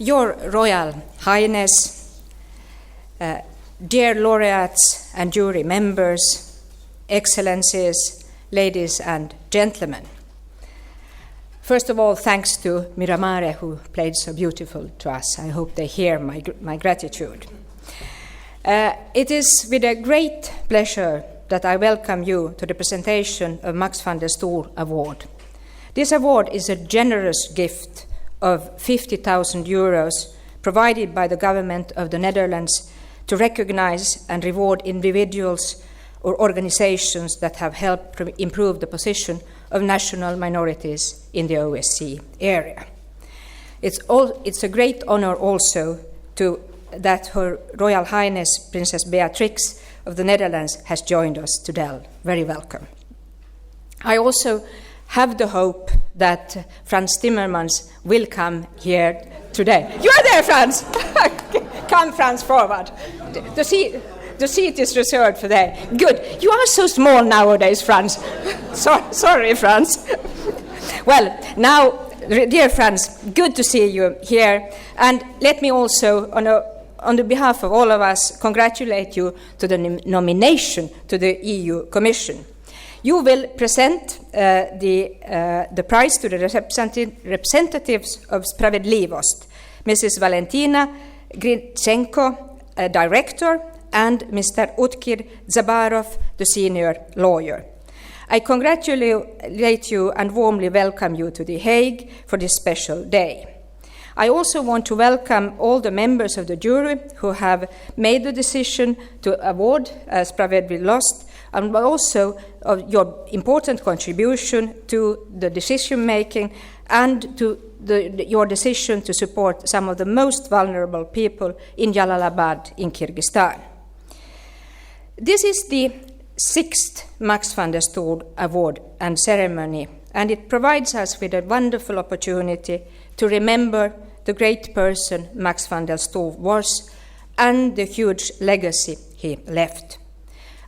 Your Royal Highness, dear laureates and jury members, Excellencies, ladies and gentlemen. First of all, thanks to Miramare, who played so beautiful to us. I hope they hear my gratitude. It is with a great pleasure that I welcome you to the presentation of Max van der Stoel Award. This award is a generous gift of 50,000 euros provided by the government of the Netherlands to recognize and reward individuals or organizations that have helped improve the position of national minorities in the OSCE area. It's a great honor also that Her Royal Highness Princess Beatrix of the Netherlands has joined us today. Very welcome. I also have the hope that Frans Timmermans will come here today. You are there, Frans! Come, Frans, forward. The seat is reserved for there. Good. You are so small nowadays, Frans. Sorry, Frans. Well, now, dear Frans, good to see you here. And let me also, on the behalf of all of us, congratulate you to the nomination to the EU Commission. You will present the prize to the representatives of Spravedlivost, Mrs. Valentina Gritsenko, Director, and Mr. Utkir Zabarov, the Senior Lawyer. I congratulate you and warmly welcome you to The Hague for this special day. I also want to welcome all the members of the jury who have made the decision to award Spravedlivost, and also of your important contribution to the decision-making and to your decision to support some of the most vulnerable people in Jalalabad in Kyrgyzstan. This is the 6th Max van der Stoel Award and ceremony, and it provides us with a wonderful opportunity to remember the great person Max van der Stoel was and the huge legacy he left.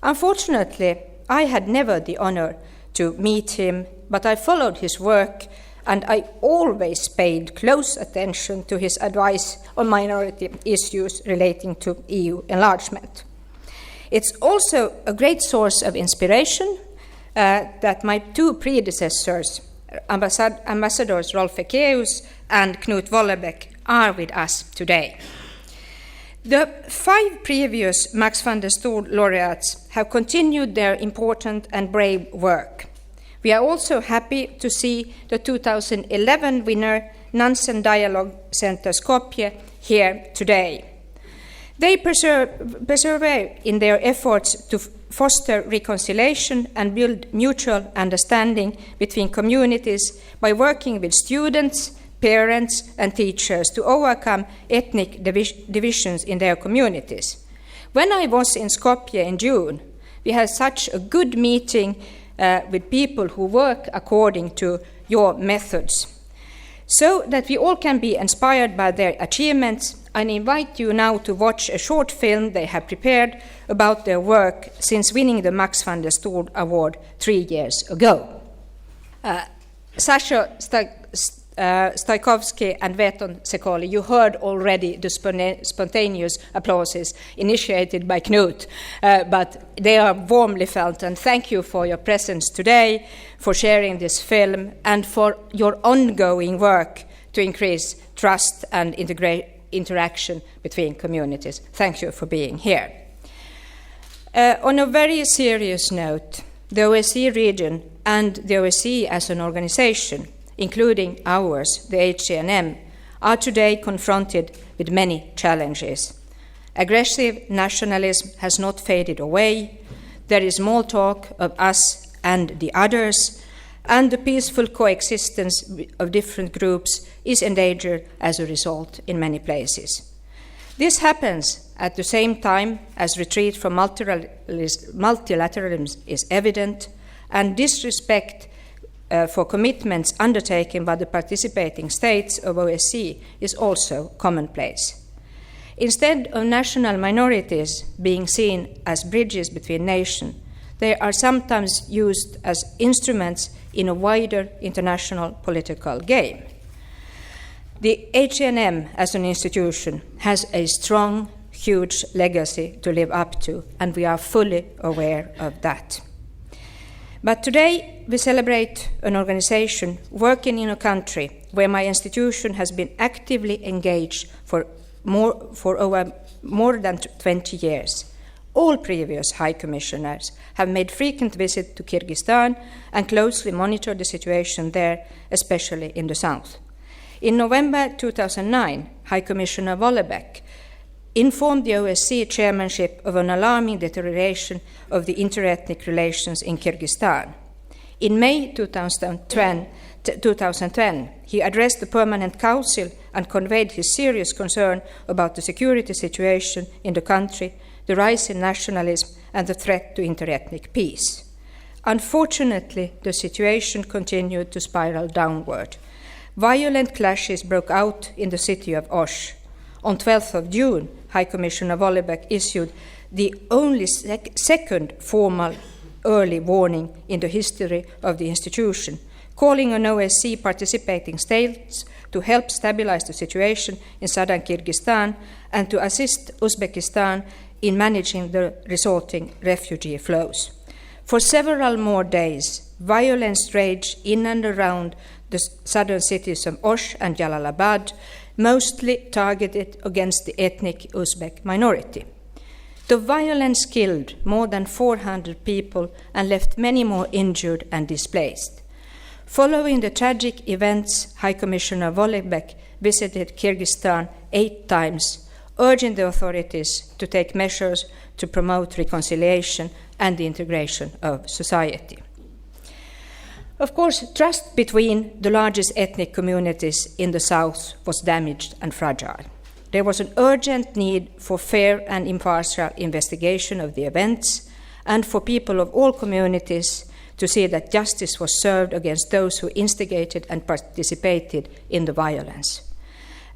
Unfortunately, I had never the honor to meet him, but I followed his work and I always paid close attention to his advice on minority issues relating to EU enlargement. It's also a great source of inspiration that my two predecessors, Ambassadors Rolf Ekeus and Knut Wollebeck, are with us today. The 5 previous Max van der Stoel laureates have continued their important and brave work. We are also happy to see the 2011 winner, Nansen Dialogue Center Skopje, here today. They persevere in their efforts to foster reconciliation and build mutual understanding between communities by working with students, parents and teachers to overcome ethnic divisions in their communities. When I was in Skopje in June, we had such a good meeting with people who work according to your methods. So that we all can be inspired by their achievements, I invite you now to watch a short film they have prepared about their work since winning the Max van der Stoel Award 3 years ago. Sasha Stajkovsky and Veton Sekoli, you heard already the spontaneous applauses initiated by Knut, but they are warmly felt, and thank you for your presence today, for sharing this film, and for your ongoing work to increase trust and interaction between communities. Thank you for being here. On a very serious note, the OSCE region and the OSCE as an organization, including ours, the HCNM, are today confronted with many challenges. Aggressive nationalism has not faded away. There is more talk of us and the others, and the peaceful coexistence of different groups is endangered as a result in many places. This happens at the same time as retreat from multilateralism is evident, and disrespect for commitments undertaken by the participating states of OSCE is also commonplace. Instead of national minorities being seen as bridges between nations, they are sometimes used as instruments in a wider international political game. The HNM as an institution has a strong, huge legacy to live up to, and we are fully aware of that. But today we celebrate an organization working in a country where my institution has been actively engaged for over more than 20 years. All previous High Commissioners have made frequent visits to Kyrgyzstan and closely monitored the situation there, especially in the south. In November 2009, High Commissioner Vollebeck informed the OSCE chairmanship of an alarming deterioration of the interethnic relations in Kyrgyzstan. In May 2010, he addressed the Permanent Council and conveyed his serious concern about the security situation in the country, the rise in nationalism, and the threat to interethnic peace. Unfortunately, the situation continued to spiral downward. Violent clashes broke out in the city of Osh. On 12th of June, High Commissioner Vollebeck issued the only second formal early warning in the history of the institution, calling on OSCE participating states to help stabilize the situation in southern Kyrgyzstan and to assist Uzbekistan in managing the resulting refugee flows. For several more days, violence raged in and around the southern cities of Osh and Jalalabad, mostly targeted against the ethnic Uzbek minority. The violence killed more than 400 people and left many more injured and displaced. Following the tragic events, High Commissioner Vollebeck visited Kyrgyzstan 8 times, urging the authorities to take measures to promote reconciliation and the integration of society. Of course, trust between the largest ethnic communities in the south was damaged and fragile. There was an urgent need for fair and impartial investigation of the events and for people of all communities to see that justice was served against those who instigated and participated in the violence.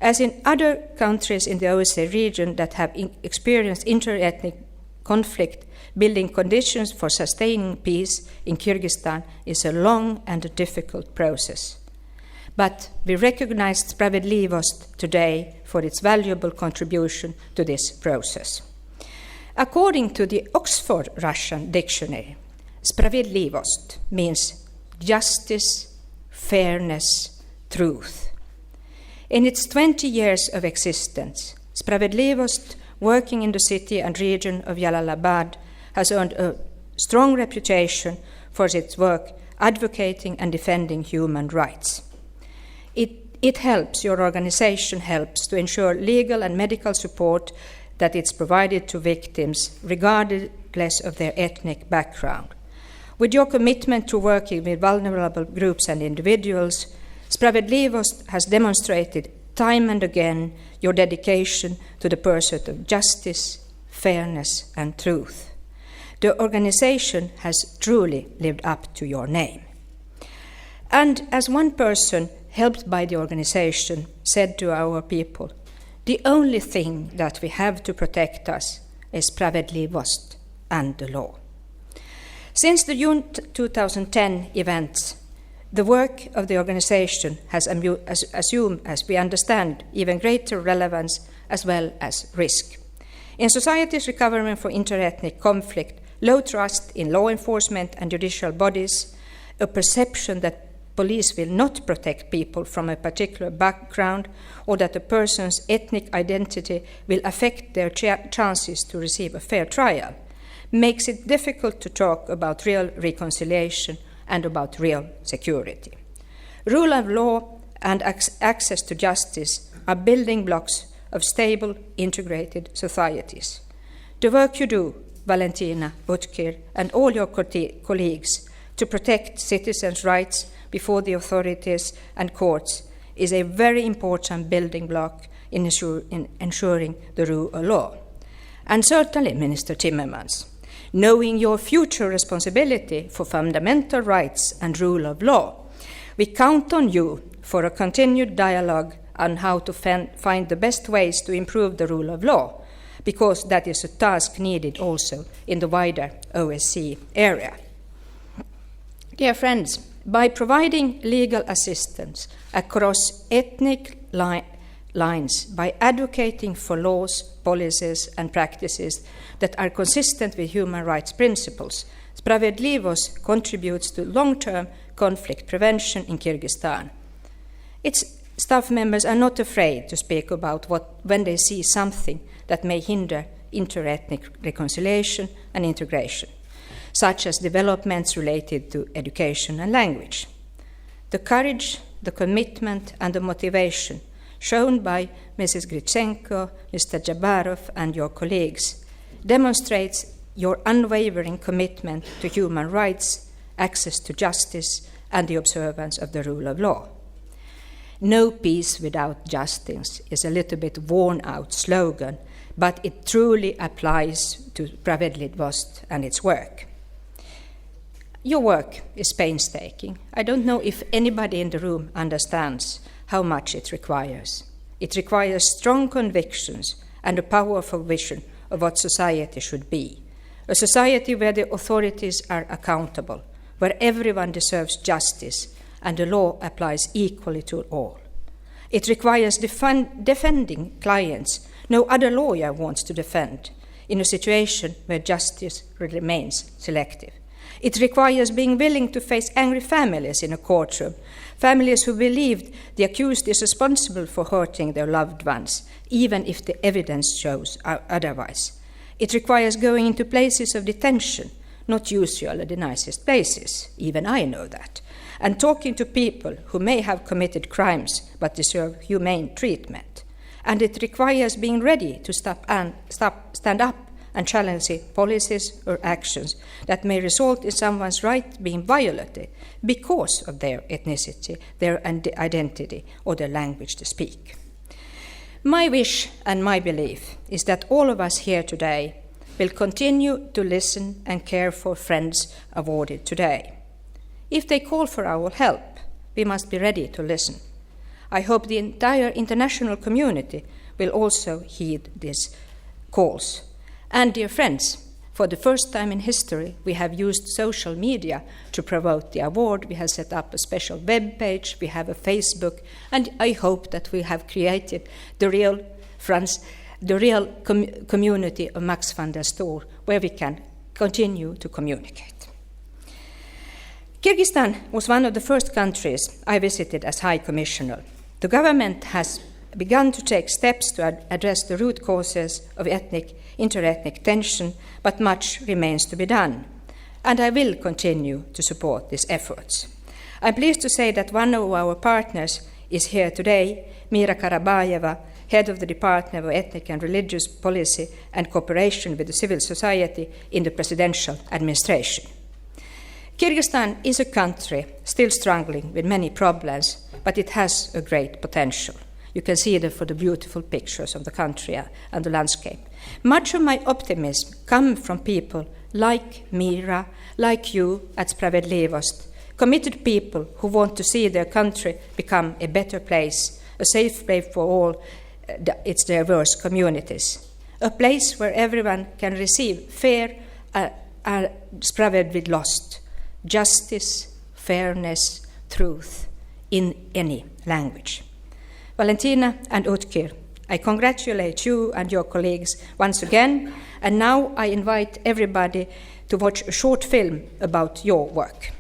As in other countries in the OSCE region that have experienced interethnic conflict, building conditions for sustaining peace in Kyrgyzstan is a long and a difficult process. But we recognize Spravedlivost today for its valuable contribution to this process. According to the Oxford Russian Dictionary, Spravedlivost means justice, fairness, truth. In its 20 years of existence, Spravedlivost, working in the city and region of Jalalabad, has earned a strong reputation for its work advocating and defending human rights. It helps, your organization helps, to ensure legal and medical support that it's provided to victims regardless of their ethnic background. With your commitment to working with vulnerable groups and individuals, Spravedlivost has demonstrated time and again your dedication to the pursuit of justice, fairness, and truth. The organization has truly lived up to your name. And as one person helped by the organization said to our people, the only thing that we have to protect us is Spravedlivost and the law. Since the June 2010 events, the work of the organization has assumed, as we understand, even greater relevance as well as risk. In society's recovery from interethnic conflict, low trust in law enforcement and judicial bodies, a perception that police will not protect people from a particular background or that a person's ethnic identity will affect their chances to receive a fair trial, makes it difficult to talk about real reconciliation and about real security. Rule of law and access to justice are building blocks of stable, integrated societies. The work you do, Valentina, Utkir, and all your colleagues to protect citizens' rights before the authorities and courts is a very important building block in ensuring the rule of law. And certainly, Minister Timmermans, knowing your future responsibility for fundamental rights and rule of law, we count on you for a continued dialogue on how to find the best ways to improve the rule of law, because that is a task needed also in the wider OSCE area. Dear friends, By providing legal assistance across ethnic lines, by advocating for laws, policies, and practices that are consistent with human rights principles, Spravedlivost contributes to long-term conflict prevention in Kyrgyzstan. Its staff members are not afraid to speak about when they see something that may hinder inter-ethnic reconciliation and integration, such as developments related to education and language. The courage, the commitment, and the motivation shown by Mrs. Gritsenko, Mr. Jabarov, and your colleagues demonstrates your unwavering commitment to human rights, access to justice, and the observance of the rule of law. No peace without justice is a little bit worn-out slogan, but it truly applies to Spravedlivost and its work. Your work is painstaking. I don't know if anybody in the room understands how much it requires. It requires strong convictions and a powerful vision of what society should be. A society where the authorities are accountable, where everyone deserves justice and the law applies equally to all. It requires defending clients no other lawyer wants to defend in a situation where justice remains selective. It requires being willing to face angry families in a courtroom, families who believed the accused is responsible for hurting their loved ones, even if the evidence shows otherwise. It requires going into places of detention, not usually the nicest places, even I know that, and talking to people who may have committed crimes but deserve humane treatment. And it requires being ready to stand up and challenge policies or actions that may result in someone's right being violated because of their ethnicity, their identity, or the language they speak. My wish and my belief is that all of us here today will continue to listen and care for friends awarded today. If they call for our help, we must be ready to listen. I hope the entire international community will also heed these calls. And dear friends, for the first time in history, we have used social media to promote the award. We have set up a special web page, we have a Facebook, and I hope that we have created the real community of Max van der Stoel, where we can continue to communicate. Kyrgyzstan was one of the first countries I visited as High Commissioner. The government has begun to take steps to address the root causes of inter-ethnic tension, but much remains to be done. And I will continue to support these efforts. I'm pleased to say that one of our partners is here today, Mira Karabayeva, head of the Department of Ethnic and Religious Policy and Cooperation with the Civil Society in the presidential administration. Kyrgyzstan is a country still struggling with many problems, but it has a great potential. You can see it for the beautiful pictures of the country and the landscape. Much of my optimism comes from people like Mira, like you at Spravedlivost, committed people who want to see their country become a better place, a safe place for all its diverse communities, a place where everyone can receive fair Spravedlivost, justice, fairness, truth in any language. Valentina and Utkir, I congratulate you and your colleagues once again, and now I invite everybody to watch a short film about your work.